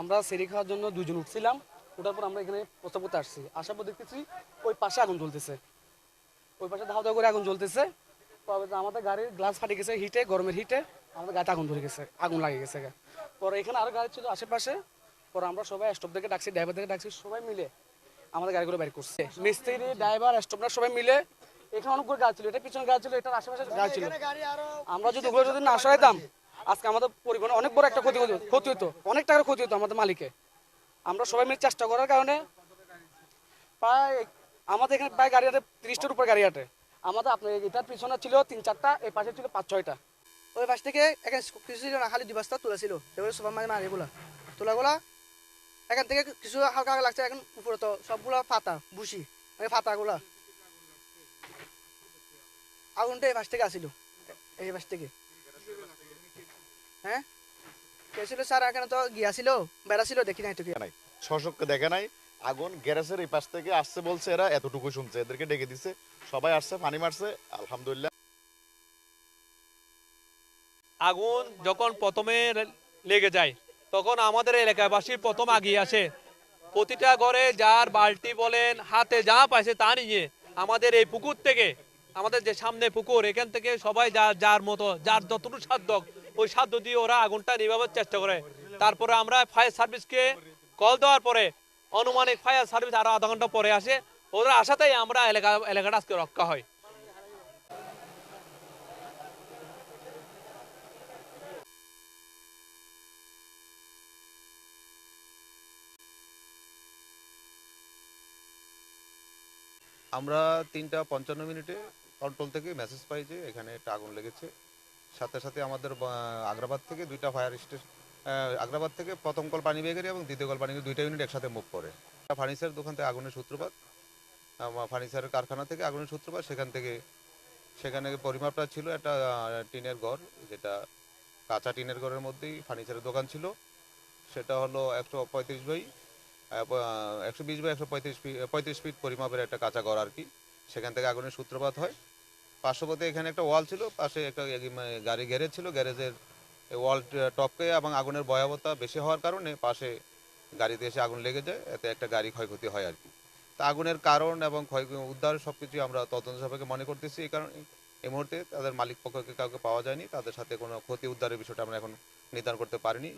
আমরা সেরি খাওয়ার জন্য দুজন উঠছিলাম, ওঠার পর আমরা এখানে প্রস্তাব করতে আসছি। আসার পর দেখতেছি ওই পাশে আগুন জ্বলতেছে, ওই পাশে ধাওয়া ধাওয়া করে আগুন জ্বলতেছে। আমাদের গাড়ির গ্লাস ফাটে গেছে হিটে, গরমের হিটে আমাদের গাড়িতে আগুন ধরে গেছে, আগুন লাগে গেছে। পরে এখানে আরো গাড়ি ছিল আশেপাশে, পরে আমরা সবাই স্টপ থেকে ডাকছি, ড্রাইভার থেকে ডাকছি, সবাই মিলে আমাদের গাড়িগুলো বের করছে। মিস্ত্রি, ড্রাইভার, স্টপরা সবাই মিলে। এখানে অনেকগুলো গাড়ি ছিল, এটা পিছনে গাড়ি ছিল, এটার আশেপাশে গাড়ি ছিল। আমরা যদি ওগুলো যদি না সরাইতাম আজকে আমাদের পরিবহনে অনেক বড় একটা ক্ষতি হতো, অনেক টাকার ক্ষতি হতো আমাদের মালিকে। আমরা সবাই মিলে চেষ্টা করার কারণে প্রায় আমাদের এখানে প্রায় গাড়ি আটে 30টার উপর গাড়ি আটে। আমাদের আপনার এটার পিছনে ছিল 3-4টা, এই পাশে ছিল 5-6টা। ওই পাশ থেকে এখানে কিছু ছিল না, খালি 2 বস্তা তোলা ছিল, এবারে সবার মারিগুলা তোলাগুলা এখান থেকে কিছু হালকা হালকা লাগছে। এখন উপরে তো সবগুলো পাতা বুসি, মানে পাতাগুলা। আগুনটা এই পাশ থেকে আসিল, এই পাশ থেকে। হ্যাঁ কে ছিল স্যার? এখানে তো গিয়াছিল, বেড়া ছিল, দেখি নাই তো নাই, সশককে দেখে নাই। আগুন গ্যারেজের এই পাশ থেকে আসছে বলছে, এরা এতটুকু শুনছে, এদেরকে ডেকে দিছে, সবাই আসছে, পানি মারছে, আলহামদুলিল্লাহ। আগুন যখন প্রথমে লেগে যায় তখন আমাদের এলাকাবাসী প্রথম আগিয়ে আসে। প্রতিটা ঘরে যার বালতি বলেন হাতে যা পাইছে তা নিয়ে আমাদের এই পুকুর থেকে, আমাদের যে সামনে পুকুর, এখান থেকে সবাই যার মতো যার যতটুকু সাধ্য ওই সাধ্য দিয়ে ওরা আগুনটা নিভাবার চেষ্টা করে। তারপরে আমরা ফায়ার সার্ভিসকে কল দেওয়ার পরে অনুমানিক ফায়ার সার্ভিস আরো আধা ঘন্টা পরে আসে। ওদের আশাতেই আমরা এলাকাটা আজকে রক্ষা হয়। আমরা 3:55 কন্ট্রোল থেকে মেসেজ পাই যে এখানে একটা আগুন লেগেছে। সাথে সাথে আমাদের আগ্রাবাদ থেকে 2টা ফায়ার স্টেশন, আগ্রাবাদ থেকে প্রথম কল পানি বেগারি এবং দ্বিতীয় কল পানি, 2টা ইউনিট একসাথে মুভ করে। ফার্নিচার দোকান থেকে আগুনের সূত্রপাত, ফার্নিচারের কারখানা থেকে আগুনের সূত্রপাত। সেখানে পরিমাপটা ছিল একটা টিনের ঘর, যেটা কাঁচা টিনের ঘরের মধ্যেই ফার্নিচারের দোকান ছিল। সেটা হলো 135 বাই 120 বাই 135 ফিট পরিমাপের একটা কাঁচা ঘর আর কি। সেখান থেকে আগুনের সূত্রপাত হয়। পার্শ্ববর্তী এখানে একটা ওয়াল ছিল, পাশে একটা গাড়ি গ্যারেজ ছিল, গ্যারেজের ওয়াল টপকে এবং আগুনের ভয়াবহতা বেশি হওয়ার কারণে পাশে গাড়িতে এসে আগুন লেগে যায়, এতে একটা গাড়ি ক্ষয়ক্ষতি হয় আর কি। তা আগুনের কারণ এবং উদ্ধার সবকিছু আমরা তদন্ত সাপেক্ষে মনে করতেছি। এই কারণে এই মুহূর্তে তাদের মালিক পক্ষকে কাউকে পাওয়া যায়নি, তাদের সাথে কোনো ক্ষতি উদ্ধারের বিষয়টা আমরা এখন নির্ধারণ করতে পারিনি।